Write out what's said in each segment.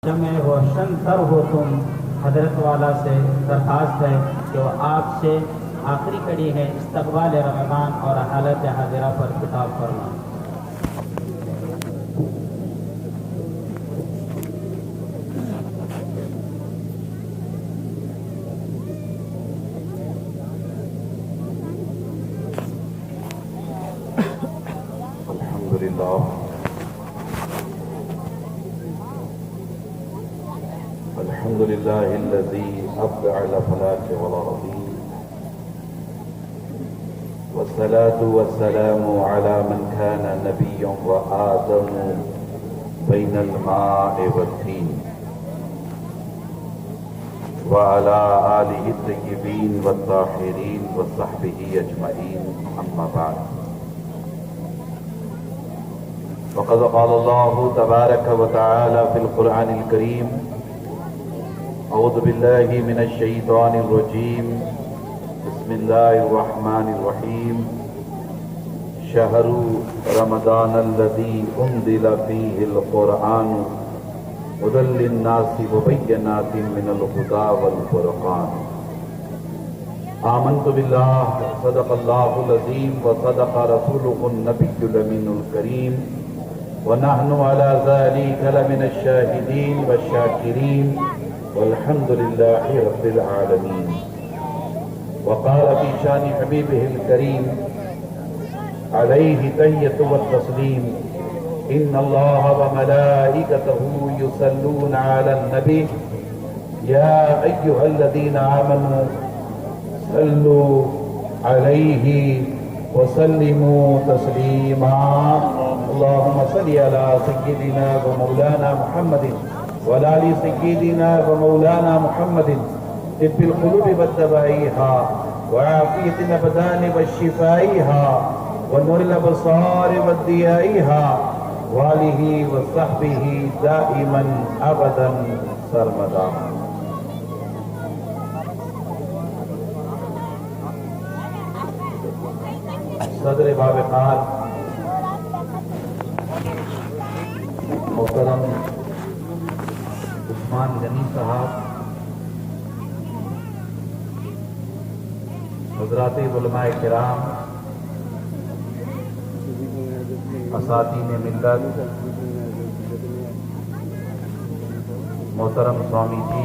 میں روشن تر ہو تم، حضرت والا سے درخواست ہے کہ وہ آپ سے آخری کڑی ہے استقبال رمضان اور حالت حاضرہ پر خطاب فرما۔ الحمد لله الذي أبدع الأفلاك والأرضين، والصلاة والسلام على من كان نبيا وآدم بين الماء والطين، وعلى آله الطيبين والطاهرين وصحبه أجمعين، أما بعد. وقد قال الله تبارك وتعالى في القرآن الكريم: أعوذ بالله من الشيطان الرجيم، بسم الله الرحمن الرحيم. شهر رمضان الذي أنزل فيه القرآن هدى للناس وبينات من الهدى والفرقان. آمنت بالله صدق الله العظيم وصدق رسوله النبي الأمين الكريم، ونحن على ذلك لمن الشاهدين والشاكرين، والحمد لله رب العالمين. وقال في شان حبيبه الكريم عليه تحية والتسليم: إن الله وملائكته يصلون على النبي يا أيها الذين آمنوا صلوا عليه وسلموا تسليما. اللهم صل على سيدنا ومولانا محمد وعلى آل سيدنا ومولانا محمد طب القلوب والدوائها وعافية الأبدان وشفائها ونور الأبصار والضيائها وآله وصحبه دائما أبدا سرمدا. صدر بابقار محترم عثمان غنی صاحب، حضرات علماء کرام، اساتین ملت، محترم سوامی جی،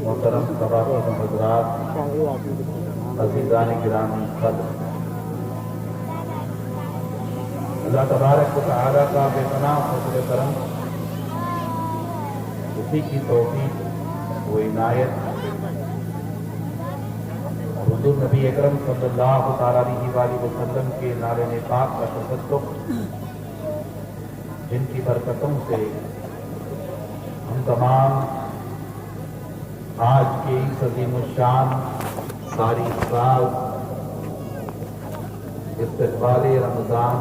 محترم سباقین حضرات، عزیزان گرامی قدر، اللہ تبارک و تعالیٰ کا بے پناہ فضل کرم، اسی کی توفیق و عنایت، اور حضور نبی اکرم صلی اللہ تعالیٰ علیہ وآلہ وسلم کے نعرہ پاک کا تصدق، جن کی برکتوں سے ہم تمام آج کے اس عظیم الشان ساری سال استقبال رمضان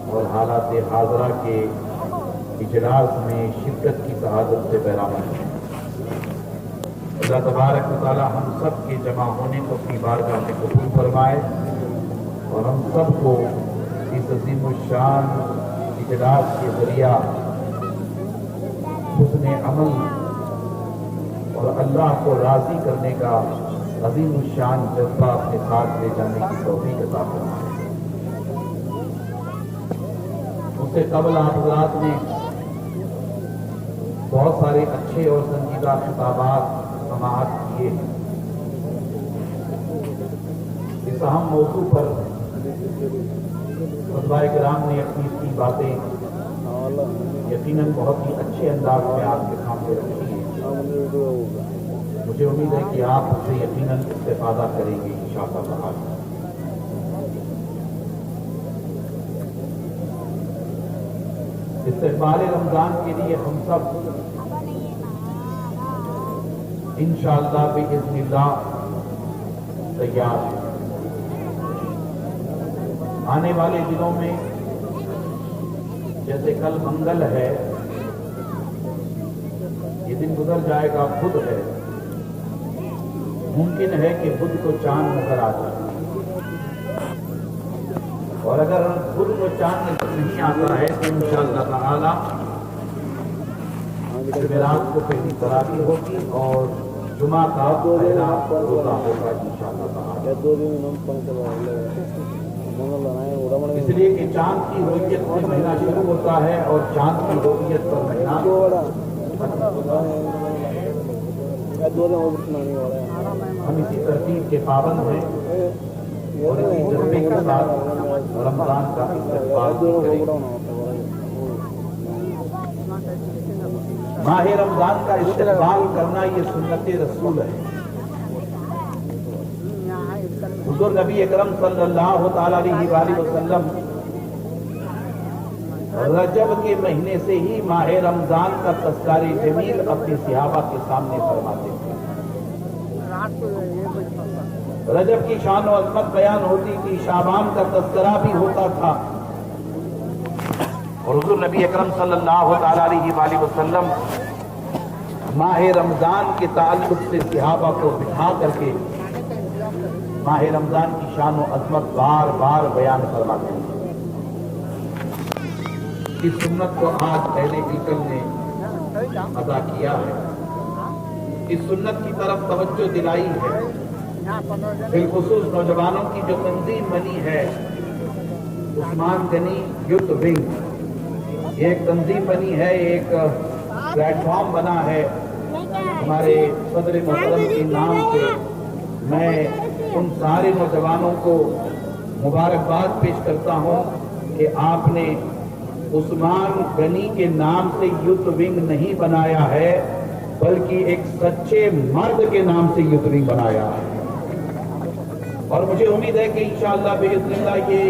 اور حالات حاضرہ کے اجلاس میں شرکت کی سعادت سے بہرامند ہیں۔ اللہ تبارک و تعالی ہم سب کے جمع ہونے کو اپنی بارگاہ میں قبول فرمائے، اور ہم سب کو اس عظیم الشان اجلاس کے ذریعہ حسن عمل اور اللہ کو راضی کرنے کا عظیم الشان جذبہ اپنے ساتھ لے جانے کی توفیق عطا فرمائے۔ اس سے قبل آپ حضرات نے بہت سارے اچھے اور سنجیدہ خطابات سماعت کیے ہیں۔ اس اہم موضوع پر خطبہ کرام نے اپنی باتیں یقیناً بہت ہی اچھے انداز میں آپ کے سامنے رکھی ہیں۔ مجھے امید ہے کہ آپ اسے یقیناً استفادہ کریں گے انشاءاللہ تعالی۔ استقبال رمضان کے لیے ہم سب انشاءاللہ بإذن اللہ تیار ہیں۔ آنے والے دنوں میں جیسے کل منگل ہے، یہ دن گزر جائے گا، بدھ ہے، ممکن ہے کہ بدھ کو چاند نظر آ جائے، اور اگر بدھ کو چاند نہیں آتا ہے تو انشاءاللہ تعالی जमेरात को पहली तरावी होगी और जुमा का पहला रोजा होगा इंशाअल्लाह। इसलिए कि चांद की रोयत से महीना शुरू होता है और चांद की रोयत पर महीना हम इसी तरतीब के पाबंद हैं और इसी जज्बे के साथ रमजान का इस्तकबाल करेंगे। माह रमजान का इस्तकबाल करना ये सुन्नत रसूल है। हुजूर नबी अकरम सल्लल्लाहु अलैहि वसल्लम रजब के महीने से ही माह रमजान का तज़किरे जमील अपने सहाबा के सामने फरमाते थे। रजब की शान और अज़मत बयान होती थी, शाबान का तज़किरा भी होता था और हुजूर नबी अकरम सल्लल्लाहु अलैहि वसल्लम माह रमजान के ताल्लुक से सहाबा को बिठा करके माह रमजान की शान और अज़मत बार बार बयान फरमाते हैं। इस सुन्नत को आज पहले बीकल ने अदा किया है। इस सुन्नत की तरफ तवज्जो दिलाई है। बिलखुसूस नौजवानों की जो तंजीम बनी है उस्मान गनी यूथ विंग, एक तंजीम बनी है, एक प्लेटफॉर्म बना है हमारे सदर मोहतरम के नाम से। मैं उन सारे नौजवानों को मुबारकबाद पेश करता हूँ कि आपने उस्मान गनी के नाम से यूथ विंग नहीं बनाया है बल्कि एक सच्चे मर्द के नाम से यूथ विंग बनाया है। और मुझे उम्मीद है कि इंशाअल्लाह बिइज़्निल्लाह ये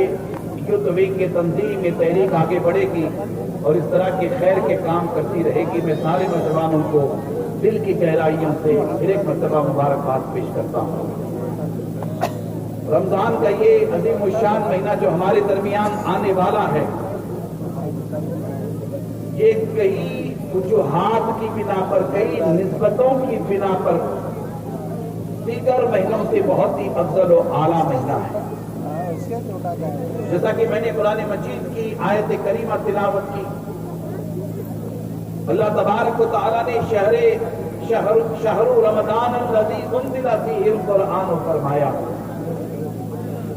यूथ विंग के तंजीम ये तहरीक आगे बढ़ेगी और इस तरह के खैर के काम करती रहेगी। मैं सारे नौजवानों को दिल की गहराइयों से फिर एक मरतबा मुबारकबाद पेश करता हूँ। रमजान का ये अजीम शान महीना जो हमारे दरमियान आने वाला है, ये कई वजूहात की बिना पर, कई निस्बतों की बिना पर दीगर महीनों से बहुत ही अफजल और आला महीना है। जैसा कि मैंने कुरान मजीद की आयत करीमा तिलावत की, अल्लाह तबारक व तआला ने शहरु रमजान अल्लज़ी उन्ज़िला फ़ीहिल कुरआन फरमाया,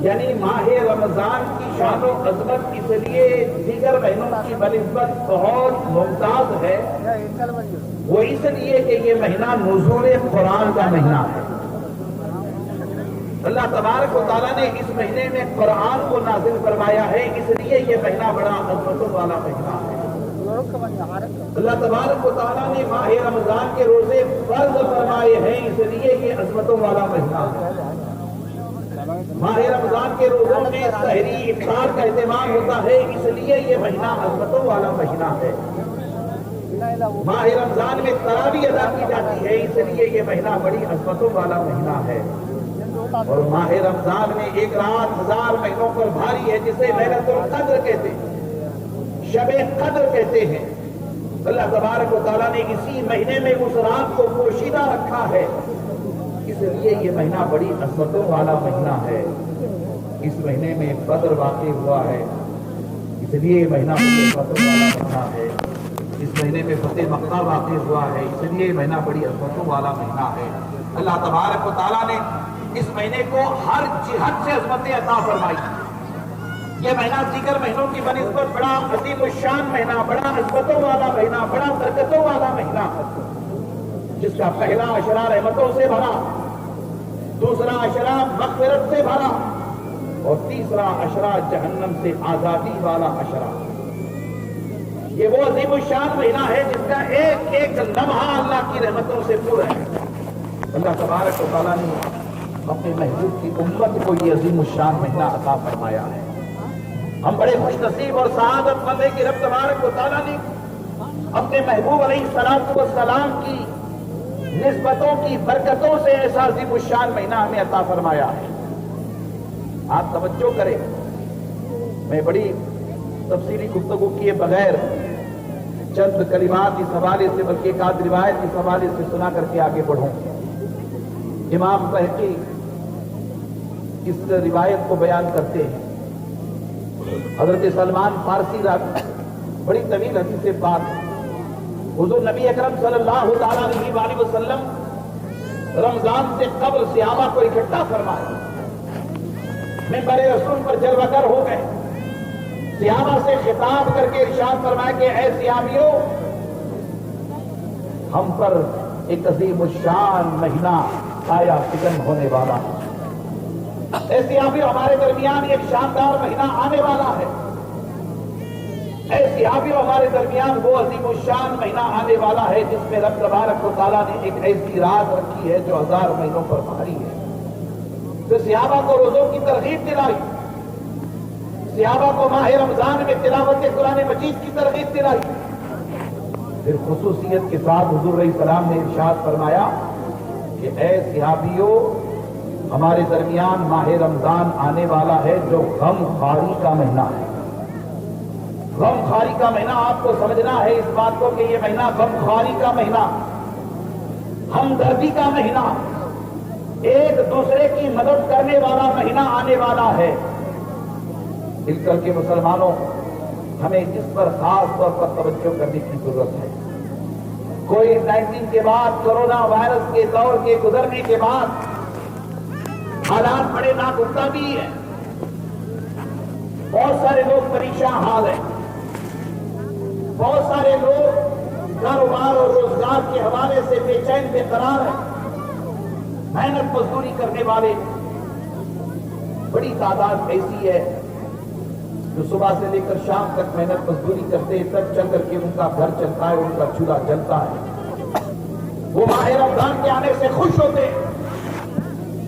यानी माह रमजान की शान और अज़मत इसलिए दीगर महीनों की बनिस्बत बहुत मुमताज है, वो इसलिए कि ये महीना नुज़ूल कुरान का महीना है। अल्लाह तबारक व तआला ने इस महीने में कुरान को नाज़िल फरमाया है, इसलिए ये महीना बड़ा अज़मतों वाला महीना है। अल्लाह तबारक व तआला ने माह रमजान के रोजे फर्ज फरमाए हैं, इसलिए ये अज़मतों वाला महीना है। माह रमजान के रोजों में सहरी इफ्तार का एहतमाम होता है, इसलिए ये महीना अज़मतों वाला महीना है। माह रमजान में तरावी अदा की जाती है, इसलिए ये महीना बड़ी अज़मतों वाला महीना है। और माह रमजान में एक रात 1000 महीनों पर भारी है, जिसे लैलतुल क़द्र कहते हैं, शबे क़द्र कहते हैं। अल्लाह तबारक व तआला ने इसी महीने में उस रात को पोशीदा रखा है, इसलिए ये महीना बड़ी अज़मतों वाला महीना है। इस महीने में बदर वाक़ई हुआ है, इसलिए ये महीना बड़ी अज़मतों वाला महीना है। इस महीने में फतेह मक्का वाक़ई हुआ है, इसलिए ये महीना बड़ी अज़मतों वाला महीना है। अल्लाह तबारक व तआला ने इस महीने को हर जिहत से अज़मतें अता फरमाई। ये महीना दीगर महीनों की बनिस्बत बड़ा अजीम शान महीना, बड़ा अज़मतों वाला महीना, बड़ा बरकतों वाला महीना, जिसका पहला अशरा रहमतों से भरा, दूसरा अशरा मग़फ़िरत से भरा और तीसरा अशरा जहन्नम से आजादी वाला अशरा। ये वो अजीम शान महीना है जिसका एक एक लम्हा अल्लाह की रहमतों से पूरा है। अल्लाह तबारक व तआला ने अपने महबूब की उम्मत को ये अजीम शान महीना अता फरमाया है। हम बड़े खुशनसीब और सआदतमंद हैं कि रब तबारक व तआला ने अपने महबूब अलैहिस्सलातु वस्सलाम की निस्बतों की बरकतों से ऐसा अजीम शान महीना हमें अता फरमाया है। आप तवज्जो करें, मैं बड़ी तफसीली गुफ्तगू किए बगैर चंद कलिमात इस हवाले से, बल्कि एक आध रिवायत इस हवाले से सुना करके आगे बढ़ूं। इमाम बहकी इस रिवायत को बयान करते हैं। हजरत सलमान फारसी बड़ी तवील हदीस पाक हुजूर नबी अकरम सल्लल्लाहु ताला अलैहि वसल्लम रमजान से कबल सहाबा को इकट्ठा फरमाया, मिंबर रसूल पर जलवागर हो गए, सहाबा से खिताब करके इरशाद फरमाया कि ऐ सहाबियों, हम पर एक अजीम शान महीना आया फिकन होने वाला है। ऐसे सहाबियों, हमारे दरमियान एक शानदार महीना आने वाला है। ऐसे सहाबियों, हमारे दरमियान वो अजीम शान महीना आने वाला है जिसमें रब तबारक व तआला ने एक ऐसी रात रखी है जो 1000 महीनों पर भारी है। तो सहाबा को रोजों की तरगीब दिलाई, सहाबा को माह रमजान में तिलावत कुरान मजीद की तरगीब दिलाई। फिर खुसूसियत के साथ हुजूर सलाम ने इरशाद फरमाया कि ऐ सहाबियों, हमारे दरमियान माह रमजान आने वाला है जो गम खारी का महीना है। गम खारी का महीना, आपको समझना है इस बात को कि ये महीना गम खारी का महीना, हमदर्दी का महीना, एक दूसरे की मदद करने वाला महीना आने वाला है। इस करके मुसलमानों, हमें इस पर खास तौर पर तवज्जो करने की जरूरत है। कोविड-19 के बाद, कोरोना वायरस के दौर के गुजरने के बाद हालात बड़े नागुफ्ता भी है। बहुत सारे लोग परेशान हाल हैं, बहुत सारे लोग कारोबार और रोजगार के हवाले से बेचैन बेकरार हैं। मेहनत मजदूरी करने वाले बड़ी तादाद ऐसी है जो सुबह से लेकर शाम तक मेहनत मजदूरी करते हैं, तब चल करके उनका घर चलता है, उनका चूल्हा जलता है। वो माह रमजान के आने से खुश होते हैं,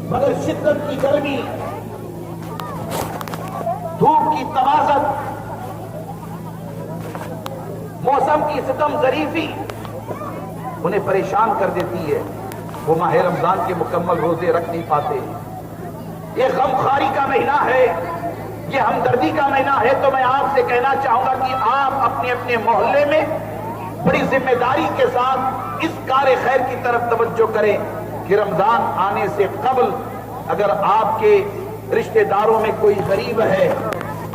मगर शिद्दत की गर्मी, धूप की तवाज़त, मौसम की सितम जरीफी उन्हें परेशान कर देती है। वो माह रमजान के मुकम्मल रोजे रख नहीं पाते। ये गमखारी का महीना है, ये हमदर्दी का महीना है। तो मैं आपसे कहना चाहूंगा कि आप अपने अपने मोहल्ले में बड़ी जिम्मेदारी के साथ इस कार्य खैर की तरफ तवज्जो करें कि रमजान आने से कबल अगर आपके रिश्तेदारों में कोई गरीब है,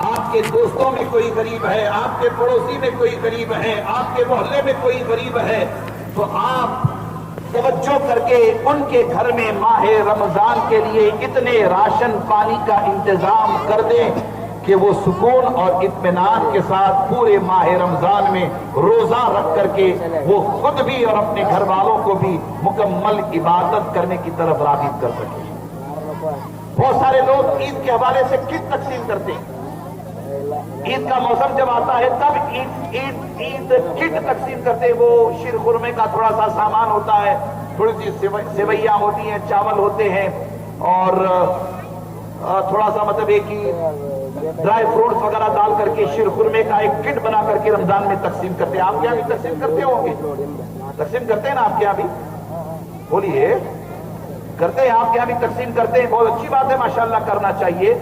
आपके दोस्तों में कोई गरीब है, आपके पड़ोसी में कोई गरीब है, आपके मोहल्ले में कोई गरीब है, तो आप तवज्जो करके उनके घर में माह रमजान के लिए इतने राशन पानी का इंतजाम कर दें कि वो सुकून और इत्मीनान के साथ पूरे माह रमजान में रोजा रख करके वो खुद भी और अपने घर वालों को भी मुकम्मल इबादत करने की तरफ राग़िब कर सके। बहुत सारे लोग ईद के हवाले से किट तकसीम करते हैं। ईद का मौसम जब आता है तब ईद किट तकसीम करते हैं। वो शीर खुरमे का थोड़ा सा सामान होता है, थोड़ी सी सेवैयां होती हैं, चावल होते हैं और थोड़ा सा मतलब एक ही ड्राई फ्रूट्स वगैरह डाल करके शीर खुरमे का एक किट बना करके रमजान में तकसीम करते हैं। आपके यहाँ भी तकसीम करते होंगे? तकसीम करते हैं ना आपके यहाँ भी? बोलिए, करते हैं? आपके यहाँ भी तकसीम करते हैं, बहुत अच्छी बात है, माशाल्लाह करना चाहिए।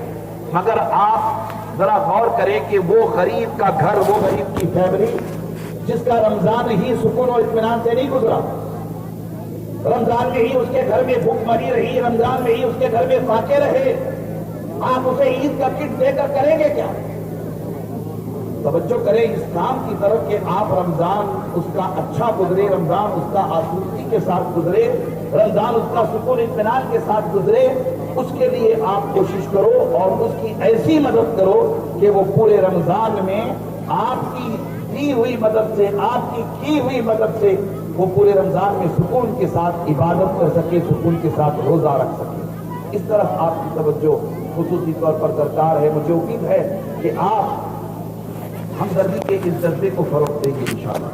मगर आप जरा गौर करें कि वो गरीब का घर, वो गरीब की फैमिली जिसका रमजान ही सुकून और इत्मीनान से नहीं गुजरा, रमजान में ही उसके घर में भूखमरी रही, रमजान में ही उसके घर में फाके रहे, आप उसे ईद का किट देकर करेंगे क्या? तवज्जो करें इस काम की तरफ कि आप रमजान उसका अच्छा गुजरे, रमजान उसका आसूदगी के साथ गुजरे, रमजान उसका सुकून इत्मीनान के साथ गुजरे। उसके लिए आप कोशिश करो और उसकी ऐसी मदद करो कि वो पूरे रमजान में आपकी दी हुई मदद से, आपकी की हुई मदद से वो पूरे रमजान में सुकून के साथ इबादत कर सके, सुकून के साथ रोजा रख सके। इस तरफ आपकी तवज्जो खुसूसी तौर पर दरकार है। मुझे उम्मीद है कि आप हमदर्दी के इस जज्बे को फरोग देंगे इंशाअल्लाह,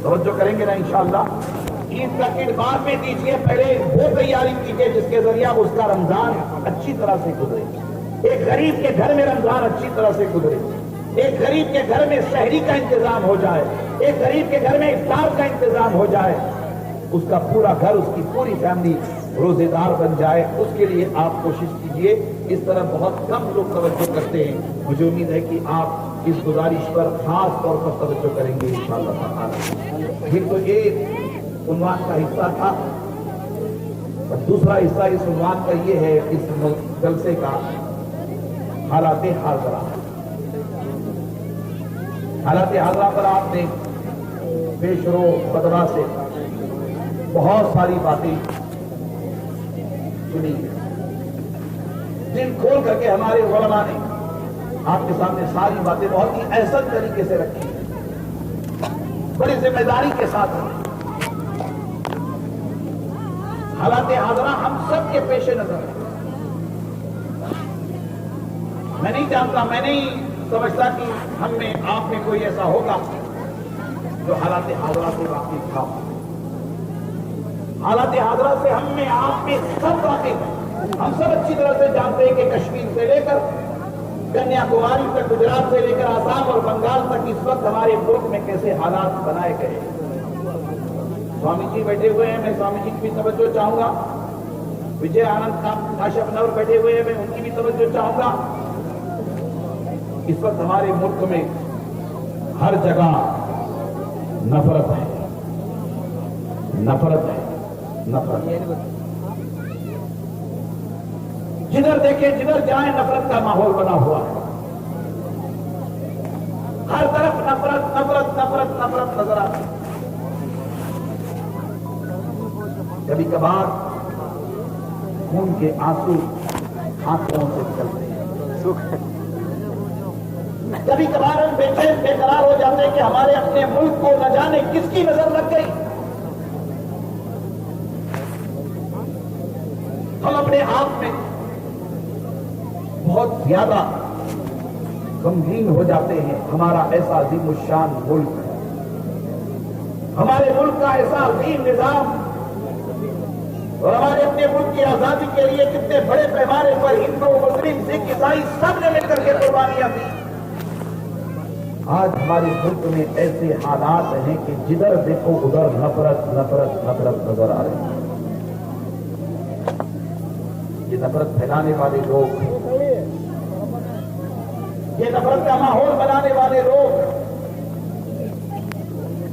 तवज्जो करेंगे ना इंशाअल्लाह। ईद का किट बाद में दीजिए, पहले वो तैयारी कीजिए जिसके जरिए उसका रमजान अच्छी तरह से गुजरे। एक गरीब के घर में रमजान अच्छी तरह से गुजरे, एक गरीब के घर में सहरी का इंतजाम हो जाए, एक गरीब के घर में इफ्तार का इंतजाम हो जाए, उसका पूरा घर, उसकी पूरी फैमिली रोजेदार बन जाए। उसके लिए आप कोशिश कीजिए। इस तरह बहुत कम लोग तवज्जो करते हैं। मुझे उम्मीद है कि आप इस गुजारिश पर खास तौर पर तवज्जो करेंगे इंशाअल्लाह। ये तो एक उन्वान का हिस्सा था, और दूसरा हिस्सा इस उन्वान का ये है, इस जलसे का हालाते हाज़रा। हालाते हाज़रा पर आपने पेशरो बदला से बहुत सारी बातें सुनी, दिल खोल करके हमारे उलमा ने आपके सामने सारी बातें बहुत ही ऐसा तरीके से रखी, बड़ी जिम्मेदारी के साथ। हालात हाजरा हम सब के पेश नजर है। मैं नहीं जानता, मैं नहीं समझता कि हम में आप में कोई ऐसा होगा जो हालात हाजरा से वाकिफ था। हालात हाजरा से हम में आप में सब वाकिफ हैं। हम सब अच्छी तरह से जानते हैं कि कश्मीर से लेकर कन्याकुमारी तक, गुजरात से लेकर आसाम और बंगाल तक इस वक्त हमारे मुल्क में कैसे हालात बनाए गए। स्वामी जी बैठे हुए हैं, मैं स्वामी जी की भी तवज्जो चाहूंगा। विजय आनंद काशफनवर बैठे हुए हैं, मैं उनकी भी तवज्जो चाहूंगा। इस वक्त हमारे मुल्क में हर जगह नफरत है, नफरत है, नफरत। जिधर देखें, जिधर जाएं, नफरत का माहौल बना हुआ है। हर तरफ नफरत, नफरत, नफरत, नफरत नजर आती है। कभी कभार खून के आंसू आंखों से निकलते हैं। कभी कभार हम बेचैन बेकरार हो जाते हैं कि हमारे अपने मुल्क को न जाने किसकी नजर लग गई। हम अपने आप में बहुत ज्यादा गमगीन हो जाते हैं। हमारा ऐसा अजीमुशान मुल्क है, हमारे मुल्क का ऐसा अजीम निजाम, और हमारे अपने मुल्क की आजादी के लिए कितने बड़े पैमाने पर हिंदू, मुस्लिम, सिख, ईसाई सब ने मिलकर के कुर्बानियां दी। आज हमारे मुल्क में ऐसे हालात हैं कि जिधर देखो उधर नफरत, नफरत, नफरत नजर आ रही है। ये नफरत फैलाने वाले लोग, ये नफरत का माहौल बनाने वाले लोग,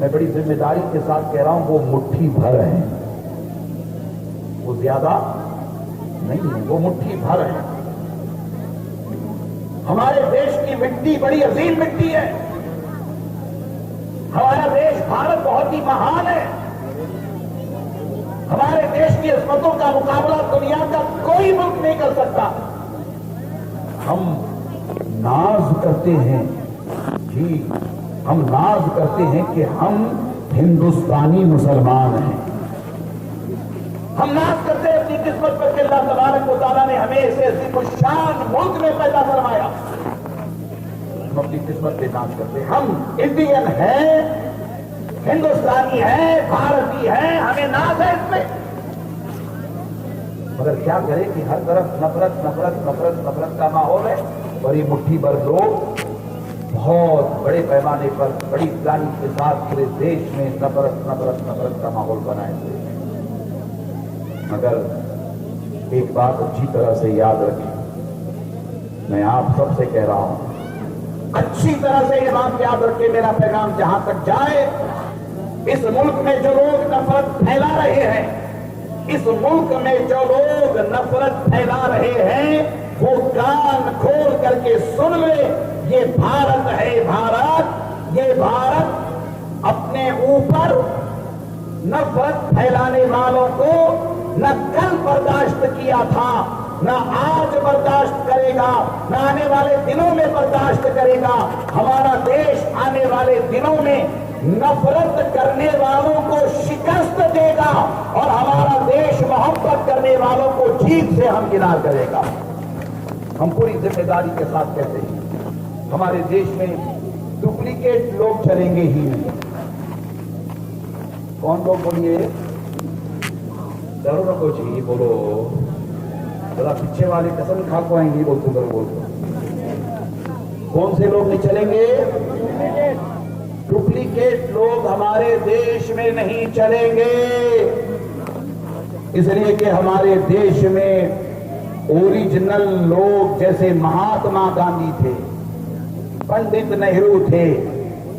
मैं बड़ी जिम्मेदारी के साथ कह रहा हूं, वो मुट्ठी भर है, वो ज्यादा नहीं है, वो मुट्ठी भर है। हमारे देश की मिट्टी बड़ी अजीम मिट्टी है। हमारा देश भारत बहुत ही महान है। हमारे देश की अजमतों का मुकाबला दुनिया का कोई मुल्क नहीं कर सकता। हम नाज करते हैं जी, हम नाज करते हैं कि हम हिंदुस्तानी मुसलमान हैं। हम नाज करते हैं अपनी किस्मत पर कि अल्लाह तबारक व तआला ने हमें ऐसे अज़ीमुश्शान मुल्क में पैदा फरमाया। हम अपनी किस्मत पे नाज करते हैं। हम इंडियन हैं, हिंदुस्तानी हैं, भारतीय हैं, हमें नाज है इसमें। मगर क्या करें कि हर तरफ नफरत, नफरत, नफरत, नफरत का माहौल है, और ये मुट्ठी भर लोग बहुत बड़े पैमाने पर बड़ी प्लानिंग के साथ पूरे देश में नफरत, नफरत, नफरत का माहौल बनाए हुए। मगर एक बात अच्छी तरह से याद रखें, मैं आप सबसे कह रहा हूं, अच्छी तरह से ये बात याद रखें, मेरा पैगाम जहां तक जाए, इस मुल्क में जो लोग नफरत फैला रहे हैं, इस मुल्क में जो लोग नफरत फैला रहे हैं, वो कान खोल करके सुन ले, ये भारत है, भारत, ये भारत अपने ऊपर नफरत फैलाने वालों को न कल बर्दाश्त किया था, न आज बर्दाश्त करेगा, न आने वाले दिनों में बर्दाश्त करेगा। हमारा देश आने वाले दिनों में नफरत करने वालों को शिकस्त देगा, और हमारा देश मोहब्बत करने वालों को ठीक से हमकिनार करेगा। हम पूरी जिम्मेदारी के साथ कहते हैं, हमारे देश में डुप्लीकेट लोग चलेंगे ही नहीं। कौन लोग बोलिए, डरो ना कुछ ही बोलो, जरा पीछे वाले कसम खा को आएंगे बोलते करो, बोलते कौन से लोग नहीं चलेंगे? डुप्लीकेट लोग हमारे देश में नहीं चलेंगे, इसलिए कि हमारे देश में ओरिजिनल लोग जैसे महात्मा गांधी थे, पंडित नेहरू थे,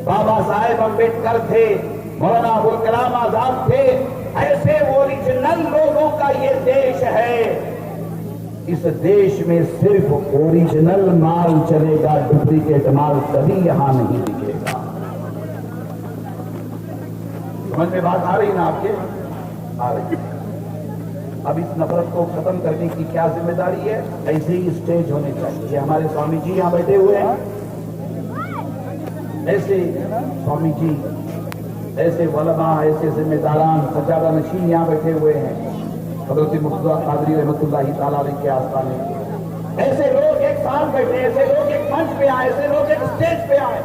बाबा साहेब अम्बेडकर थे, मौलाना अबुल कलाम आजाद थे, ऐसे ओरिजिनल लोगों का ये देश है। इस देश में सिर्फ ओरिजिनल माल चलेगा, डुप्लीकेट माल कभी यहां नहीं दिखेगा। समझ में बात आ रही ना आपके? आ रही है। अब इस नफरत को खत्म करने की क्या जिम्मेदारी है? ऐसे ही स्टेज होने चाहिए। हमारे स्वामी जी यहाँ बैठे हुए हैं, ऐसे स्वामी जी, ऐसे वलमा, ऐसे जिम्मेदारान, सज्जादा नशीन यहाँ बैठे हुए हैं, हजरत मुर्तज़ा कादरी रहमतुल्लाहि ताला अलैह के आस्थाने। ऐसे लोग एक साथ बैठे, ऐसे लोग एक मंच पे आए, ऐसे लोग एक स्टेज पे आए,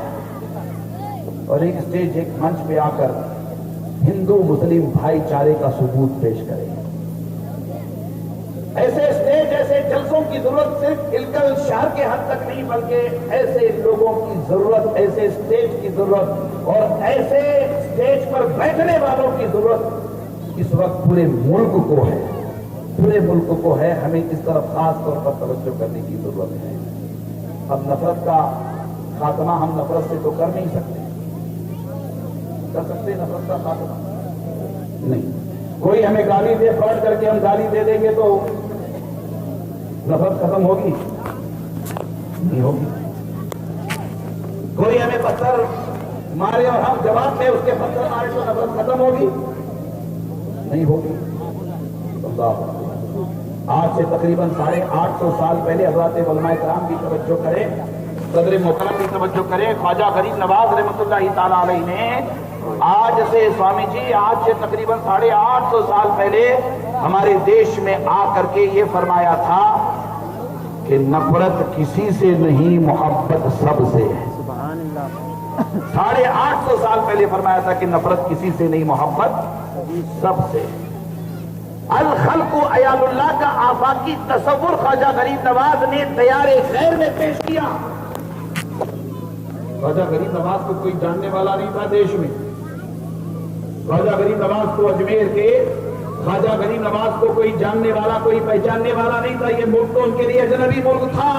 और एक स्टेज, एक मंच पे आकर हिंदू मुस्लिम भाईचारे का सबूत पेश करें। ऐसे स्टेज, ऐसे जलसों की जरूरत सिर्फ इलकल शहर के हद तक नहीं, बल्कि ऐसे लोगों की जरूरत, ऐसे स्टेज की जरूरत, और ऐसे स्टेज पर बैठने वालों की जरूरत इस वक्त पूरे मुल्क को है, पूरे मुल्क को है। हमें इस तरफ खास तौर पर तवज्जो करने की जरूरत है। अब नफरत का खात्मा हम नफरत से तो कर नहीं सकते, कर सकते नफरत का खात्मा? नहीं। कोई हमें गाली दे, पलट करके हम गाली दे देंगे तो नफरत खत्म होगी? नहीं होगी। कोई हमें पत्थर मारे और हम जवाब दें उसके पत्थर मारे तो नफरत खत्म होगी? नहीं होगी। आज से तकरीबन 850 साल पहले हज़रत उलमाए किराम की तवज्जो करें, सदर मोहतरम की तवज्जो करें, ख्वाजा गरीब नवाज रहमतुल्लाहि ताला अलैह ने आज से, स्वामी जी, आज से तकरीबन 850 साल पहले हमारे देश में आकर के ये फरमाया था कि नफरत किसी से नहीं, मोहब्बत सबसे है। 850 साल पहले फरमाया था कि नफरत किसी से नहीं, मोहब्बत सबसे। अल खल्क़ु अयालुल्लाह का आफाकी तसव्वुर ख्वाजा गरीब नवाज ने तैयारे खैर में पेश किया। ख्वाजा गरीब नवाज को कोई जानने वाला नहीं था देश में। ख्वाजा गरीब नवाज को अजमेर के ख्वाजा गरीब नवाज को कोई जानने वाला, कोई पहचानने वाला नहीं था। ये मुल्क तो उनके लिए अजनबी मुल्क था।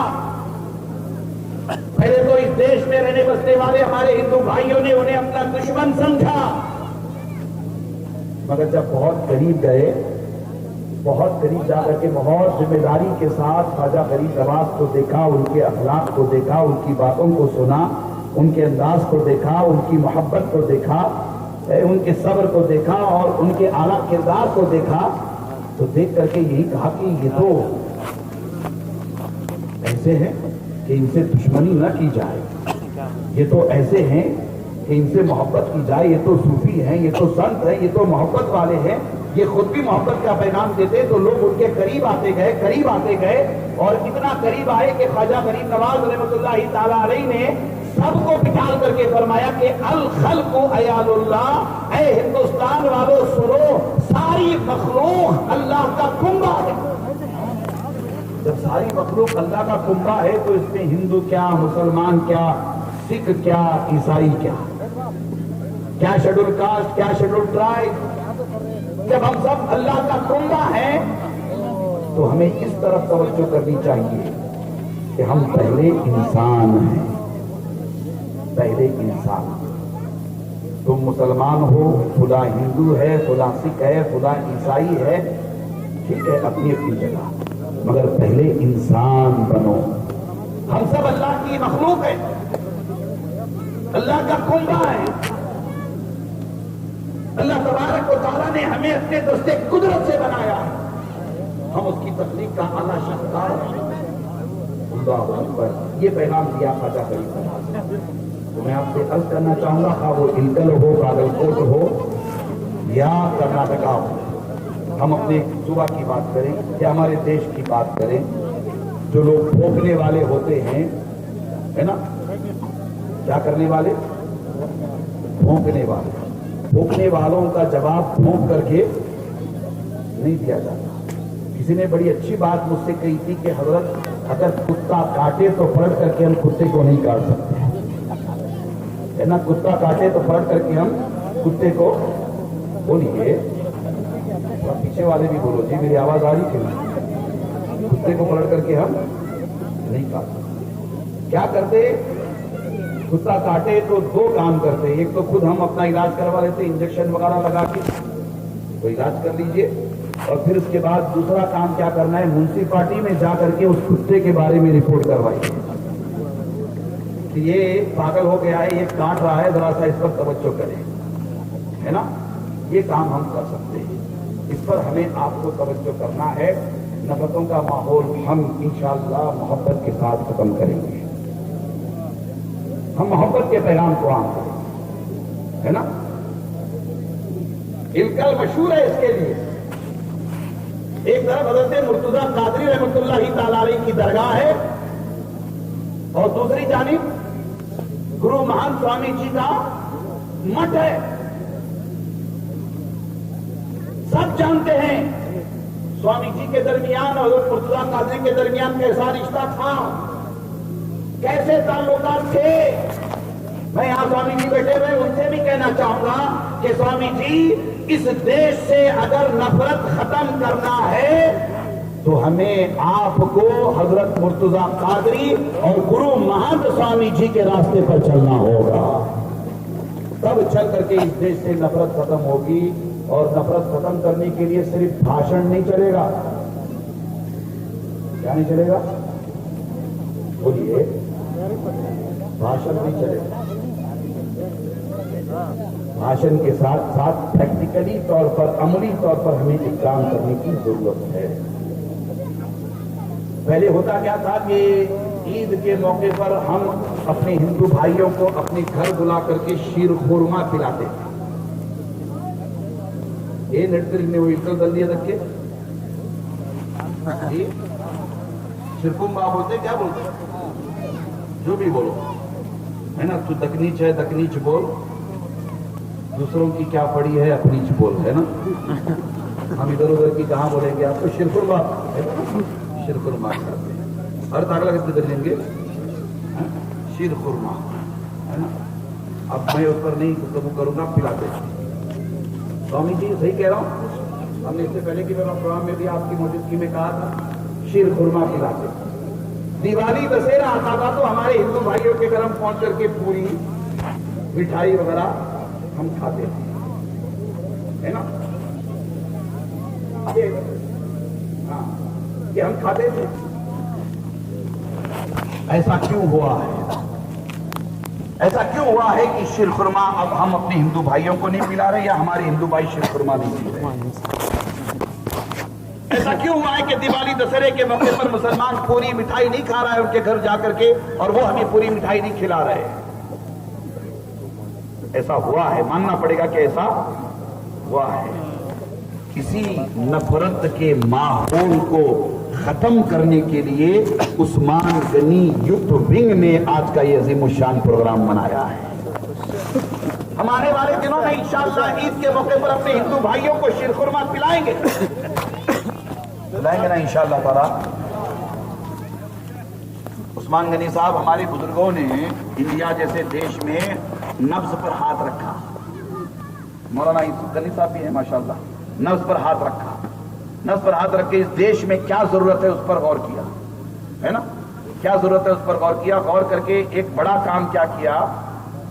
पहले तो इस देश में रहने बसने वाले हमारे हिंदू भाइयों ने उन्हें अपना दुश्मन समझा, मगर जब बहुत करीब गए, बहुत करीब जाकर के बहुत जिम्मेदारी के साथ ख्वाजा गरीब नवाज को देखा, उनके अखलाक को देखा, उनकी बातों को सुना, उनके अंदाज को देखा, उनकी मोहब्बत को देखा, उनके सब्र को देखा और उनके आला किरदार को देखा, तो देख करके यही कहा कि ये तो ऐसे हैं कि इनसे दुश्मनी न की जाए, ये तो ऐसे हैं कि इनसे मोहब्बत की जाए, ये तो सूफी हैं, ये तो संत हैं, ये तो मोहब्बत वाले हैं, ये खुद भी मोहब्बत का पैगाम देते। तो लोग उनके करीब आते गए, करीब आते गए, और इतना करीब आए कि ख्वाजा गरीब नवाज रहमतुल्लाहि ताला अलैह ने सबको बिठाल करके फरमाया कि अल खल्क़ु अयालुल्लाह, ऐ हिंदुस्तान वालों सुनो, सारी मखलूक अल्लाह का कुंबा है। जब सारी मखलूक अल्लाह का कुंबा है तो इसमें हिंदू क्या, मुसलमान क्या, सिख क्या, ईसाई क्या, क्या शेड्यूल कास्ट, क्या शेड्यूल ट्राइब, जब हम सब अल्लाह का कुंबा है तो हमें इस तरफ तवज्जो करनी चाहिए कि हम पहले इंसान हैं, पहले इंसान। तुम मुसलमान हो, खुदा हिंदू है, खुदा सिख है, खुदा ईसाई है, ठीक है, अपनी अपनी जगह, मगर पहले इंसान बनो। हम सब अल्लाह की मखलूक है, अल्लाह का कुंबा है। अल्लाह तबारक व तआला ने हमें अपने दस्ते कुदरत से बनाया है, हम उसकी तख्लीक का आला शाहकार हैं। अल्लाहु अकबर। ये पैगाम दिया ख्वाजा गरीब नवाज ने। तो मैं आपसे अर्ज करना चाहूंगा, खा वो इलकल हो, बागलकोट हो या कर्नाटका हो, हम अपने सूबा की बात करें या हमारे देश की बात करें, जो लोग भोंकने वाले होते हैं, है ना, क्या करने वाले, भोंकने वाले, भोंकने वालों का जवाब भोंक करके नहीं दिया जाता। किसी ने बड़ी अच्छी बात मुझसे कही थी कि हजरत, अगर कुत्ता काटे तो पलट करके हम कुत्ते को नहीं काट सकते, है ना, कुत्ता काटे तो पलट करके हम कुत्ते को, बोलिए पीछे वाले भी बोलो जी, मेरी आवाज आ रही क्यों, कुत्ते को पलट करके हम नहीं काट सकते। क्या करते, कुत्ता काटे तो दो काम करते, एक तो खुद हम अपना इलाज करवा लेते, इंजेक्शन वगैरह लगा के तो इलाज कर लीजिए, और फिर उसके बाद दूसरा काम क्या करना है, म्युनिसिपालिटी में जाकर के उस कुत्ते के बारे में रिपोर्ट करवाइए कि ये पागल हो गया है, ये काट रहा है, जरा सा इस पर तवज्जो करें, है ना। ये काम हम कर सकते हैं। इस पर हमें आपको तवज्जो करना है। नफरतों का माहौल हम इंशाअल्लाह मोहब्बत के साथ खत्म करेंगे। हम मोहब्बत के पैगाम को आम करेंगे, है ना। इल्कल मशहूर है इसके लिए। एक तरफ हजरत मुर्तजा कादरी रहमतुल्लाहि ताला अलैहि की दरगाह है और दूसरी जानिब गुरु महान स्वामी जी का मठ है। सब जानते हैं स्वामी जी के दरमियान और मुर्तजा कादरी के दरमियान कैसा रिश्ता था, कैसे ताल्लुकात थे। मैं यहां स्वामी जी बैठे हुए उनसे भी कहना चाहूंगा कि स्वामी जी, इस देश से अगर नफरत खत्म करना है तो हमें आपको हजरत मुर्तजा कादरी और गुरु महंत स्वामी जी के रास्ते पर चलना होगा। तब चल करके इस देश से नफरत खत्म होगी। और नफरत खत्म करने के लिए सिर्फ भाषण नहीं चलेगा। क्या नहीं चलेगा? बोलिए। भाषण नहीं चलेगा। भाषण के साथ साथ प्रैक्टिकली तौर पर, अमली तौर पर हमें इक़दाम करने की जरूरत है। पहले होता क्या था कि ईद के मौके पर हम अपने हिंदू भाइयों को अपने घर बुला करके शीर खुरमा खिलाते थे। ये नटकरी वो इतना दल दिया रखे शिरकुम्बा बोलते, क्या बोलते, जो भी बोलो, है ना। तू दकनीच है, दकनीच बोल। दूसरों की क्या पड़ी है, अपनीच बोल, है ना। हम इधर उधर की कहाँ बोलेंगे, आपको शिरकुम्बा है ना, शिरकुरमा खाते हैं। हर तागला कितने कर लेंगे, शीर खुरमा, है ना। अब मैं उस पर नहीं गुफ्तगू करूंगा, पिलाते हैं। स्वामी जी सही कह रहा हूं। हमने इससे पहले की प्रोग्राम में भी आपकी मौजूदगी में कहा था, शीर खुरमा खिलाते। दिवाली दशहरा आता था तो हमारे हिंदू भाइयों के घर हम पहुंच करके पूरी मिठाई वगैरह हम खाते थे, है ना। हाँ, ये हम खाते थे। ऐसा क्यों हुआ है? ऐसा क्यों हुआ है कि शीर खुरमा अब हम अपने हिंदू भाइयों को नहीं पिला रहे, या हमारे हिंदू भाई शीर खुरमा नहीं पी रहे? ऐसा क्यों हुआ है कि दिवाली दशहरे के मौके पर मुसलमान पूरी मिठाई नहीं खा रहा है उनके घर जाकर के, और वो हमें पूरी मिठाई नहीं खिला रहे? ऐसा हुआ है, मानना पड़ेगा कि ऐसा हुआ है। किसी नफरत के माहौल को खत्म करने के लिए उस्मान गनी युद्ध विंग ने आज का ये अजीमुशान प्रोग्राम मनाया है। हम आने वाले दिनों में इंशाअल्लाह ईद के मौके पर अपने हिंदू भाइयों को शीरखुरमा पिलाएंगे, पिलाएंगे ना इंशाअल्लाह ताला। उस्मान गनी साहब, हमारे बुजुर्गों ने इंडिया जैसे देश में नब्ज पर हाथ रखा। मौलाना गनी साहब भी है माशाअल्लाह। नब्ज पर हाथ रखा, नब्ज पर हाथ रख के इस देश में क्या जरूरत है उस पर गौर किया, है ना। क्या जरूरत है उस पर गौर किया। गौर करके एक बड़ा काम क्या किया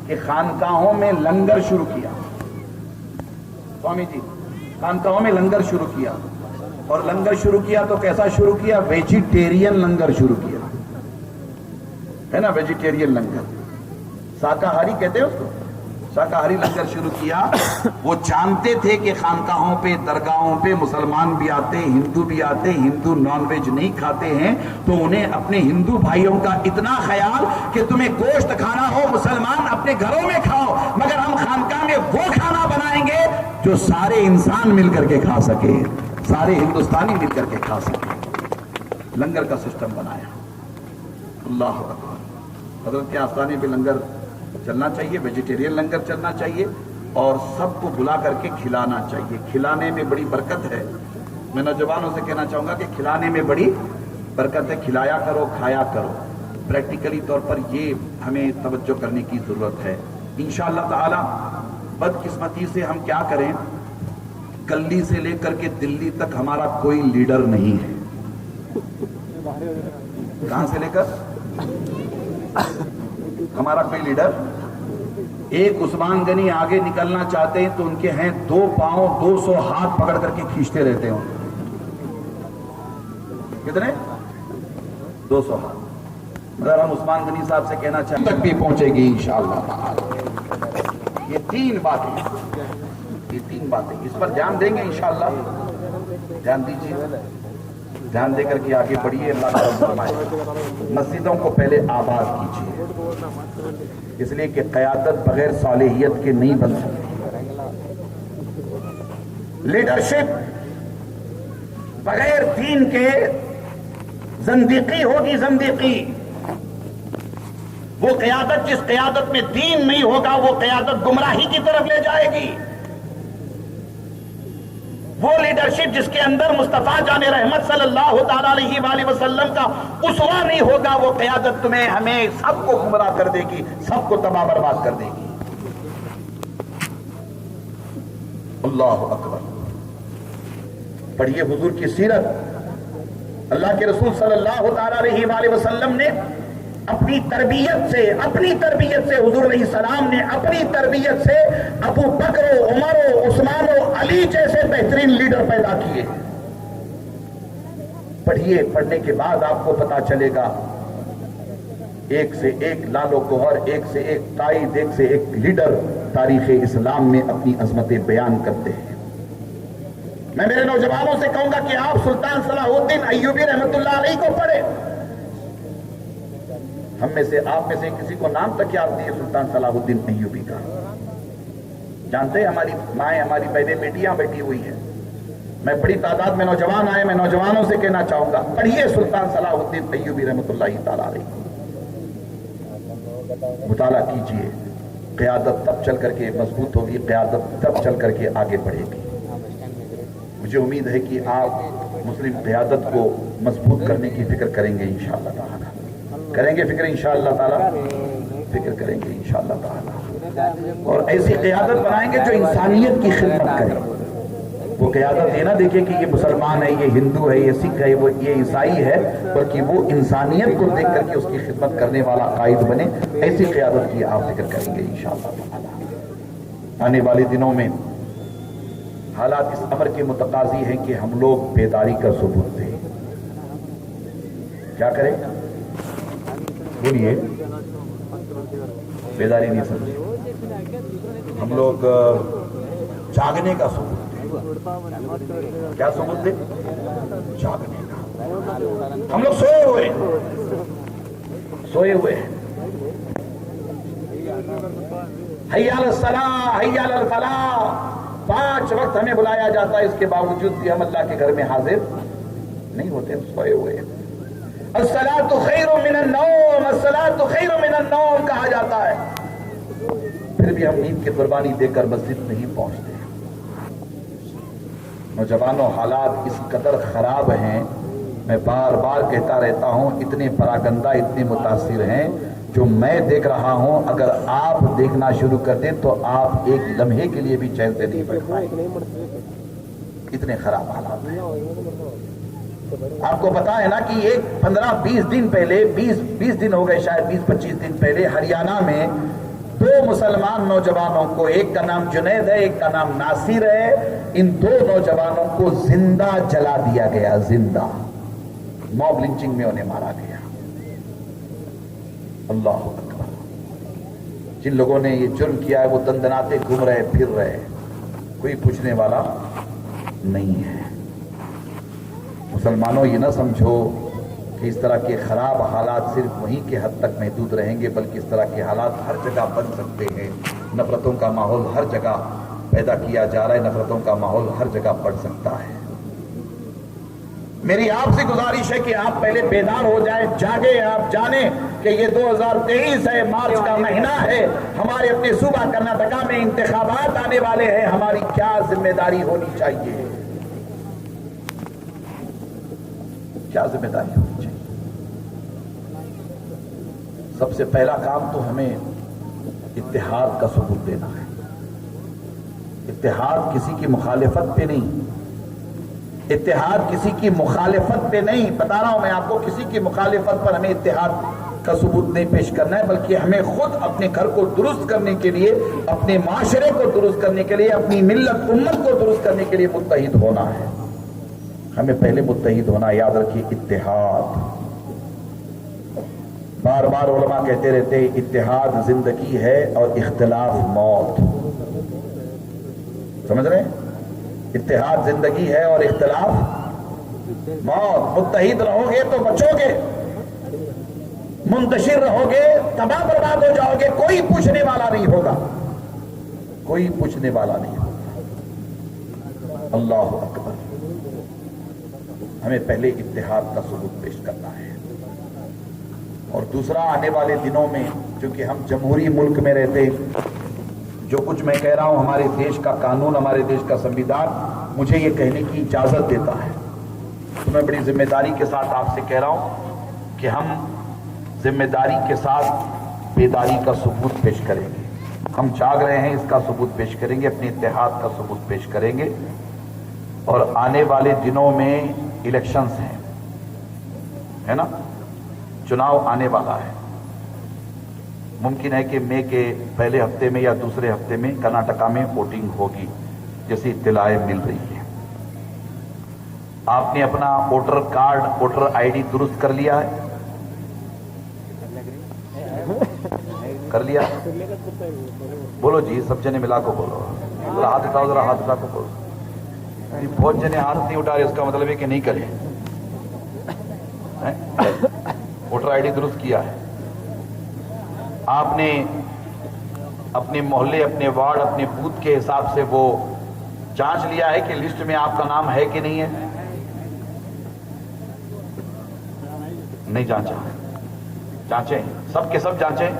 कि खानकाहों में लंगर शुरू किया। स्वामी जी खानकाहों में लंगर शुरू किया, और लंगर शुरू किया तो कैसा शुरू किया? वेजिटेरियन लंगर शुरू किया, है ना। वेजिटेरियन लंगर, शाकाहारी कहते हैं उसको, शाकाहारी लंगर शुरू किया। वो जानते थे कि खानकाहों पे, दरगाहों पे मुसलमान भी आते, हिंदू भी आते, हिंदू नॉनवेज नहीं खाते हैं, तो उन्हें अपने हिंदू भाइयों का इतना ख्याल कि तुम्हें गोश्त खाना हो मुसलमान अपने घरों में खाओ, मगर हम खानकाह में वो खाना बनाएंगे जो सारे इंसान मिलकर के खा सके, सारे हिंदुस्तानी मिलकर के खा सके। लंगर का सिस्टम बनाया। अल्लाह अकबर। हजरत के आस्थाने पे लंगर चलना चाहिए, वेजिटेरियन लंगर चलना चाहिए, और सबको बुला करके खिलाना चाहिए। खिलाने में बड़ी बरकत है। मैं नौजवानों से कहना चाहूंगा कि खिलाने में बड़ी बरकत है। खिलाया करो, खाया करो। प्रैक्टिकली तौर पर ये हमें तवज्जो करने की जरूरत है। इंशाअल्लाह ताला बदकिस्मती से हम क्या करें, गली से लेकर के दिल्ली तक हमारा कोई लीडर नहीं है। कहां से लेकर हमारा कोई लीडर। एक उस्मान गनी आगे निकलना चाहते हैं तो उनके हैं 2 पांव 200 हाथ पकड़ करके खींचते रहते हैं। कितने? 200 हाथ। अगर हम उस्मान गनी साहब से कहना चाहें तक भी पहुंचेगी इंशाअल्लाह। ये 3 बातें یہ 3 باتیں، اس پر دھیان دیں گے انشاءاللہ. دھیان دیجیے، دھیان دے کر کے آگے بڑھیے. اللہ تعالیٰ فرمائے مسجدوں کو پہلے آباد کیجیے، اس لیے کہ قیادت بغیر صالحیت کے نہیں بن سکتی. لیڈرشپ بغیر دین کے زندیقی ہوگی، زندیقی. وہ قیادت جس قیادت میں دین نہیں ہوگا وہ قیادت گمراہی کی طرف لے جائے گی. وہ لیڈرشپ جس کے اندر مصطفیٰ جان رحمت صلی اللہ تعالی علیہ وآلہ وسلم کا اسوہ نہیں ہوگا وہ قیادت تمہیں ہمیں سب کو گمراہ کر دے گی، سب کو تباہ برباد کر دے گی. اللہ اکبر. پڑھیے حضور کی سیرت. اللہ کے رسول صلی اللہ تعالی علیہ وآلہ وسلم نے اپنی تربیت سے حضور علیہ السلام نے اپنی تربیت سے ابو بکر و عمر و عثمان و علی جیسے بہترین لیڈر پیدا کیے. پڑھیے، پڑھنے کے بعد آپ کو پتا چلے گا ایک سے ایک لال و گوہر، ایک سے ایک قائد، ایک سے ایک لیڈر تاریخ اسلام میں اپنی عظمتیں بیان کرتے ہیں. میں میرے نوجوانوں سے کہوں گا کہ آپ سلطان صلاح الدین ایوبی رحمت اللہ علیہ کو پڑھیں. ہم میں سے، آپ میں سے کسی کو نام تک یاد نہیں ہے سلطان صلاح الدین ایوبی کا؟ جانتے ہیں ہماری مائیں، ہماری بہنیں، بیٹیاں بیٹھی ہوئی ہیں. میں بڑی تعداد میں نوجوان آئے، میں نوجوانوں سے کہنا چاہوں گا پڑھیے سلطان صلاح الدین ایوبی رحمت اللہ تعالی علیہ. مطالعہ کیجئے. قیادت تب چل کر کے مضبوط ہوگی، قیادت تب چل کر کے آگے بڑھے گی. مجھے امید ہے کہ آپ مسلم قیادت کو مضبوط کرنے کی فکر کریں گے انشاءاللہ تعالی. کریں گے فکر انشاءاللہ تعالی، فکر کریں گے انشاءاللہ تعالی. اور ایسی قیادت بنائیں گے جو انسانیت کی خدمت کرے. وہ قیادت یہ نہ دیکھے کہ یہ مسلمان ہے، یہ ہندو ہے، یہ سکھ ہے، یہ عیسائی ہے، بلکہ وہ انسانیت کو دیکھ کر کے اس کی خدمت کرنے والا قائد بنے. ایسی قیادت کی آپ فکر کریں گے انشاءاللہ تعالی. آنے والے دنوں میں حالات اس امر کے متقاضی ہیں کہ ہم لوگ بیداری کا ثبوت دیں. کیا کریں؟ بولیے. بیداری نہیں سمجھے. ہم لوگ جاگنے کا ثبوت دیں. کیا ثبوت دیں؟ جاگنے کا. ہم لوگ سوئے ہوئے ہیں. حی علی الصلاۃ، حی علی الفلاح. 5 وقت ہمیں بلایا جاتا ہے، اس کے باوجود بھی ہم اللہ کے گھر میں حاضر نہیں ہوتے، ہم سوئے ہوئے ہیں. الصلاۃ خیر من النوم، الصلاۃ خیر من النوم کہا جاتا ہے، پھر بھی ہم نیند کی قربانی دے کر مسجد نہیں پہنچتے. نوجوانوں، حالات اس قدر خراب ہیں، میں بار بار کہتا رہتا ہوں، اتنے پراگندہ، اتنے متاثر ہیں. جو میں دیکھ رہا ہوں اگر آپ دیکھنا شروع کر دیں تو آپ ایک لمحے کے لیے بھی چین سے نہیں بیٹھ پائیں. اتنے خراب حالات ہیں. آپ کو پتا ہے نا کہ ایک 15-20 دن پہلے، 20 دن ہو گئے شاید، 20-25 دن پہلے ہریانہ میں 2 مسلمان نوجوانوں کو، ایک کا نام جنید ہے، ایک کا نام ناصر ہے، ان 2 نوجوانوں کو زندہ جلا دیا گیا. زندہ موب لنچنگ میں انہیں مارا گیا. اللہ اکبر. جن لوگوں نے یہ جرم کیا ہے وہ دندناتے گھوم رہے، پھر رہے، کوئی پوچھنے والا نہیں ہے. مسلمانوں، یہ نہ سمجھو کہ اس طرح کے خراب حالات صرف وہیں کے حد تک محدود رہیں گے، بلکہ اس طرح کے حالات ہر جگہ بن سکتے ہیں. نفرتوں کا ماحول ہر جگہ پیدا کیا جا رہا ہے، نفرتوں کا ماحول ہر جگہ بڑھ سکتا ہے. میری آپ سے گزارش ہے کہ آپ پہلے بیدار ہو جائیں، جاگیں. آپ جانیں کہ یہ 2023 ہے، مارچ کا مہینہ ہے. ہمارے اپنے صوبہ کرناٹکا میں انتخابات آنے والے ہیں. ہماری کیا ذمہ داری ہونی چاہیے؟ کیا ذمہ داری ہونی چاہیے؟ سب سے پہلا کام تو ہمیں اتحاد کا ثبوت دینا ہے. اتحاد کسی کی مخالفت پہ نہیں، اتحاد کسی کی مخالفت پہ نہیں. بتا رہا ہوں میں آپ کو، کسی کی مخالفت پر ہمیں اتحاد کا ثبوت نہیں پیش کرنا ہے، بلکہ ہمیں خود اپنے گھر کو درست کرنے کے لیے، اپنے معاشرے کو درست کرنے کے لیے، اپنی ملت امت کو درست کرنے کے لیے متحد ہونا ہے. ہمیں پہلے متحد ہونا. یاد رکھیے، اتحاد. بار بار علماء کہتے رہتے ہیں اتحاد زندگی ہے اور اختلاف موت. समझ रहे हैं? इत्तेहाद जिंदगी है और इख्तिलाफ मौत। मुत्तहिद रहोगे तो बचोगे, मुंतशिर रहोगे तबाह बर्बाद हो जाओगे। कोई पूछने वाला नहीं होगा, कोई पूछने वाला नहीं होगा। अल्लाह अकबर। हमें पहले इत्तेहाद का सबूत पेश करना है, और दूसरा आने वाले दिनों में, क्योंकि हम जमहूरी मुल्क में रहते, जो कुछ मैं कह रहा हूं हमारे देश का कानून, हमारे देश का संविधान मुझे ये कहने की इजाजत देता है, तो मैं बड़ी जिम्मेदारी के साथ आपसे कह रहा हूं कि हम जिम्मेदारी के साथ बेदारी का सबूत पेश करेंगे। हम जाग रहे हैं, इसका सबूत पेश करेंगे, अपने इत्तेहाद का सबूत पेश करेंगे। और आने वाले दिनों में इलेक्शंस हैं, है ना, चुनाव आने वाला है। मुमकिन है कि मई के पहले हफ्ते में या दूसरे हफ्ते में कर्नाटका में वोटिंग होगी, जैसी इत्तलाएं मिल रही है। आपने अपना वोटर कार्ड, वोटर आईडी दुरुस्त कर लिया है? कर लिया? बोलो जी, सब जने मिला को बोलो। जरा हाथ उठाओ, जरा हाथ उठा को बोलो। बहुत जने हाथ नहीं उठा रहे, उसका मतलब है कि नहीं करें। वोटर आईडी दुरुस्त किया है आपने? अपने मोहल्ले, अपने वार्ड, अपने बूथ के हिसाब से वो जांच लिया है कि लिस्ट में आपका नाम है कि नहीं है? नहीं जांचा? जांचें, सब के सब जांचें।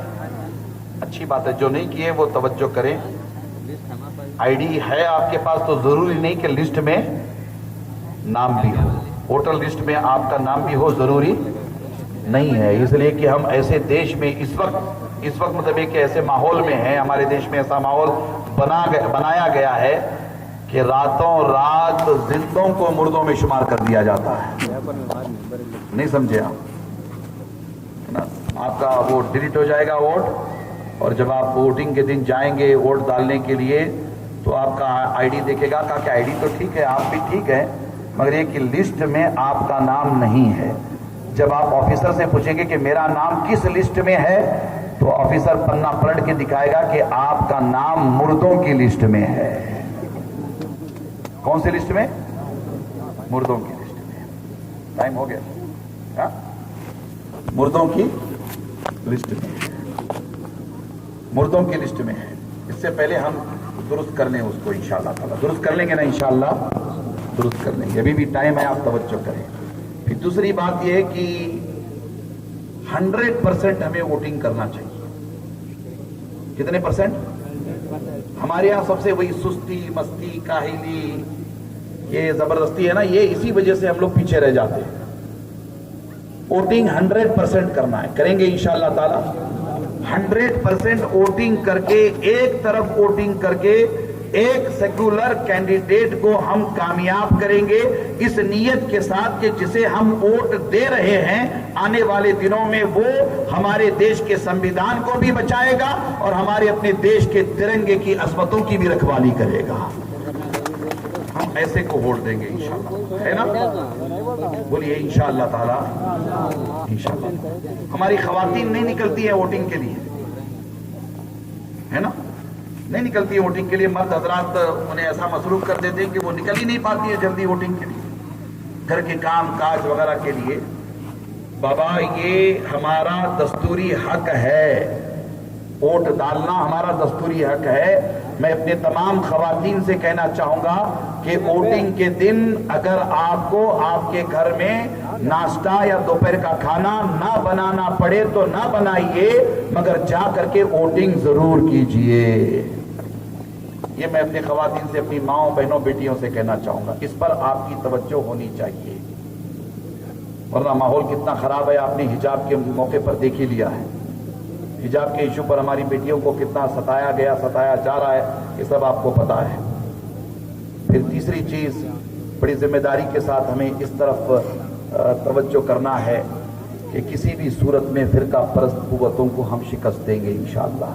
अच्छी बात है। जो नहीं किए वो तवज्जो करें। आईडी है आपके पास तो जरूरी नहीं कि लिस्ट में नाम भी हो, वोटर लिस्ट में आपका नाम भी हो जरूरी नहीं है। इसलिए कि हम ऐसे देश में इस वक्त मतलब एक ऐसे माहौल में हैं, हमारे देश में ऐसा माहौल बनाया गया है कि रातों रात जिंदों को मुर्दों में शुमार कर दिया जाता है। नहीं समझे आप ना? आपका वोट डिलीट हो जाएगा वोट, और जब आप वोटिंग के दिन जाएंगे वोट डालने के लिए तो आपका आईडी देखेगा कि आईडी तो ठीक है, आप भी ठीक है, मगर ये कि लिस्ट में आपका नाम नहीं है। जब आप ऑफिसर से पूछेंगे कि मेरा नाम किस लिस्ट में है, तो ऑफिसर पन्ना पलट के दिखाएगा कि आपका नाम मुर्दों की लिस्ट में है। कौन सी लिस्ट में? मुर्दों की लिस्ट में। टाइम हो गया? हा? मुर्दों की लिस्ट में, मुर्दों की लिस्ट में है। इससे पहले हम दुरुस्त कर लें उसको, इंशाअल्लाह ताला दुरुस्त कर लेंगे ना, इंशाअल्लाह दुरुस्त कर लेंगे। अभी भी टाइम है, आप तवज्जो करें। फिर दूसरी बात यह है कि 100% हमें वोटिंग करना चाहिए। कितने परसेंट? हमारे यहां सबसे वही सुस्ती, मस्ती, काहिली, ये जबरदस्ती है ना, ये इसी वजह से हम लोग पीछे रह जाते हैं। वोटिंग 100% करना है, करेंगे इंशाअल्लाह ताला। 100% वोटिंग करके, एक तरफ वोटिंग करके एक सेक्युलर कैंडिडेट को हम कामयाब करेंगे, इस नीयत के साथ कि जिसे हम वोट दे रहे हैं आने वाले दिनों में वो हमारे देश के संविधान को भी बचाएगा और हमारे अपने देश के तिरंगे की अजमतों की भी रखवाली करेगा। हम ऐसे को वोट देंगे इंशाअल्लाह, है ना? बोलिए इंशाअल्लाह ताला, इंशाअल्लाह। हमारी खवातीन नहीं निकलती है वोटिंग के लिए, है ना, नहीं निकलती है वोटिंग के लिए। मर्द हजरात उन्हें ऐसा मसरूफ कर देते हैं कि वो निकल ही नहीं पाती है जल्दी वोटिंग के लिए, घर के काम काज वगैरह के लिए। बाबा, ये हमारा दस्तूरी हक है, वोट डालना हमारा दस्तूरी हक है। मैं अपने तमाम खवातीन से कहना चाहूंगा कि वोटिंग के दिन अगर आपको आपके घर में नाश्ता या दोपहर का खाना ना बनाना पड़े तो ना बनाइए, मगर जा करके वोटिंग जरूर कीजिए। ये मैं अपने खवातीन से, अपनी माओं, बहनों, बेटियों से कहना चाहूंगा। इस पर आपकी तवज्जो होनी चाहिए, वरना माहौल कितना खराब है आपने हिजाब के मौके पर देख ही लिया है। हिजाब के इशू पर हमारी बेटियों को कितना सताया गया, सताया जा रहा है, ये सब आपको पता है। फिर तीसरी चीज, बड़ी जिम्मेदारी के साथ हमें इस तरफ तवज्जो करना है कि किसी भी सूरत में फिरका परस्त कुव्वतों को हम शिकस्त देंगे इंशाअल्लाह।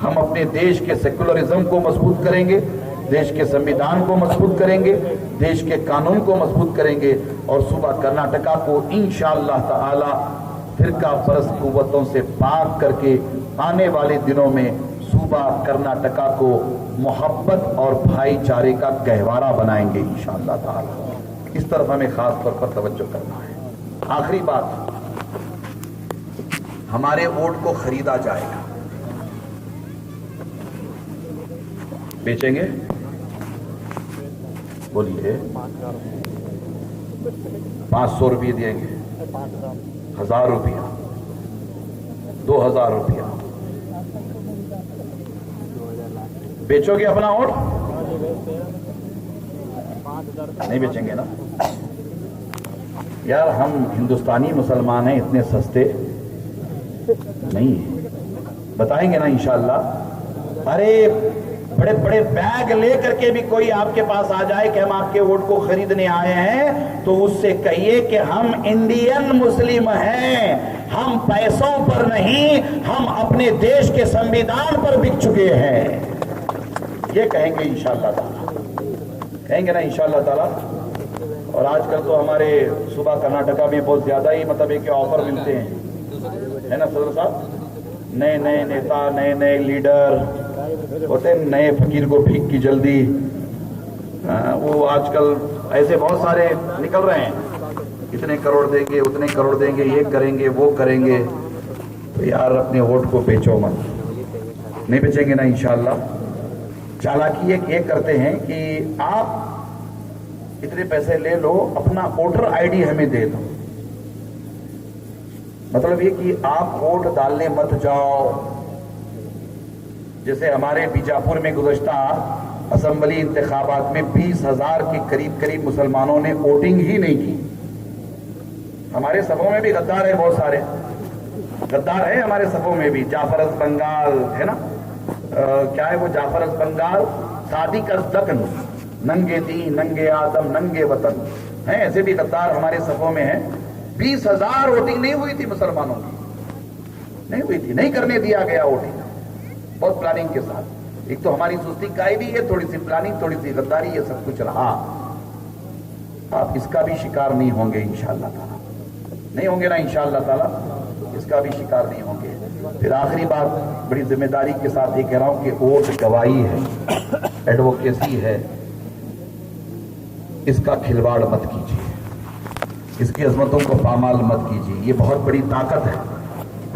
हम अपने देश के सेकुलरिज्म को मजबूत करेंगे, देश के संविधान को मजबूत करेंगे, देश के कानून को मजबूत करेंगे, और सुबह कर्नाटका को इंशाअल्लाह ताला फिरका परस्त कुव्वतों से पाक करके आने वाले दिनों में صوبہ کرناٹکا کو محبت اور بھائی چارے کا گہوارہ بنائیں گے انشاءاللہ تعالی۔ اس طرف ہمیں خاص طور پر توجہ کرنا ہے۔ آخری بات، ہمارے ووٹ کو خریدا جائے گا، بیچیں گے؟ بولیے 500 روپئے دیں گے، 1000 روپیہ، 2000 روپیہ بیچو گے اپنا ووٹ؟ نہیں بیچیں گے نا یار، ہم ہندوستانی مسلمان ہیں، اتنے سستے نہیں ہیں، بتائیں گے نا انشاءاللہ۔ ارے بڑے بڑے بیگ لے کر کے بھی کوئی آپ کے پاس آ جائے کہ ہم آپ کے ووٹ کو خریدنے آئے ہیں، تو اس سے کہیے کہ ہم انڈین مسلم ہیں، ہم پیسوں پر نہیں، ہم اپنے دیش کے سنویدھان پر بک چکے ہیں، یہ کہیں گے انشاءاللہ تعالی، کہیں گے نا انشاءاللہ تعالی۔ اور آج کل تو ہمارے صوبہ کرناٹکا میں بہت زیادہ ہی مطلب ہے کہ آفر ملتے ہیں، ہے نا صدر صاحب؟ نئے نئے نیتا، نئے نئے لیڈر ہوتے ہیں، نئے فقیر کو بھیک کی جلدی، وہ آج کل ایسے بہت سارے نکل رہے ہیں، اتنے کروڑ دیں گے، اتنے کروڑ دیں گے، یہ کریں گے، وہ کریں گے۔ تو یار اپنے ووٹ کو بیچو مت، نہیں بیچیں گے نا انشاءاللہ۔ چالاکی یہ کرتے ہیں کہ آپ اتنے پیسے لے لو، اپنا ووٹر آئی ڈی ہمیں دے دو، مطلب یہ کہ آپ ووٹ ڈالنے مت جاؤ۔ جیسے ہمارے بیجاپور میں گزشتہ اسمبلی انتخابات میں 20,000 کے قریب مسلمانوں نے ووٹنگ ہی نہیں کی۔ ہمارے صفوں میں بھی غدار ہے، بہت سارے غدار ہیں ہمارے صفوں میں بھی، جعفر از بنگال ہے نا، کیا ہے وہ جعفر از بنگال، صادق از دکن، ننگے دین، ننگے آدم، ننگے وطن ہیں، ایسے بھی غدار ہمارے صفوں میں ہیں۔ 20,000 ووٹنگ نہیں ہوئی تھی مسلمانوں کی، نہیں ہوئی تھی، نہیں کرنے دیا گیا ووٹنگ، بہت پلاننگ کے ساتھ۔ ایک تو ہماری سستی کائی بھی ہے، تھوڑی سی پلاننگ، تھوڑی سی غداری، یہ سب کچھ رہا۔ آپ اس کا بھی شکار نہیں ہوں گے انشاءاللہ تعالی، نہیں ہوں گے نا انشاءاللہ تعالی، اس کا بھی شکار نہیں ہوں گے۔ پھر آخری بات، بڑی ذمہ داری کے ساتھ یہ کہہ رہا ہوں کہ ووٹ گواہی ہے، ایڈوکیسی ہے، اس کا کھلواڑ مت کیجیے، اس کی عظمتوں کو پامال مت کیجیے، یہ بہت بڑی طاقت ہے۔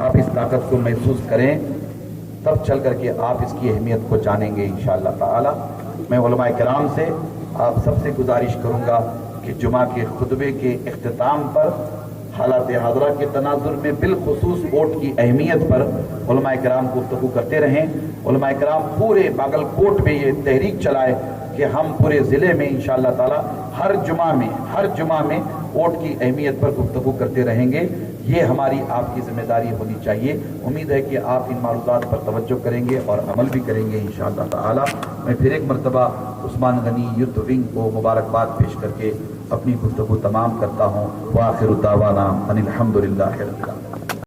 آپ اس طاقت کو محسوس کریں، تب چل کر کے آپ اس کی اہمیت کو جانیں گے انشاءاللہ تعالی۔ میں علماء کرام سے آپ سب سے گزارش کروں گا کہ جمعہ کے خطبے کے اختتام پر حالات حاضرہ کے تناظر میں بالخصوص ووٹ کی اہمیت پر علماء کرام گفتگو کرتے رہیں۔ علماء کرام پورے باگل کوٹ میں یہ تحریک چلائے کہ ہم پورے ضلع میں انشاءاللہ تعالی ہر جمعہ میں ووٹ کی اہمیت پر گفتگو کرتے رہیں گے۔ یہ ہماری آپ کی ذمہ داری ہونی چاہیے۔ امید ہے کہ آپ ان معروضات پر توجہ کریں گے اور عمل بھی کریں گے انشاءاللہ تعالی۔ میں پھر ایک مرتبہ عثمان غنی یوتھ ونگ کو مبارکباد پیش کر کے اپنی گفتگو تمام کرتا ہوں۔ وآخر دعوانا ان الحمدللہ رب العالمین۔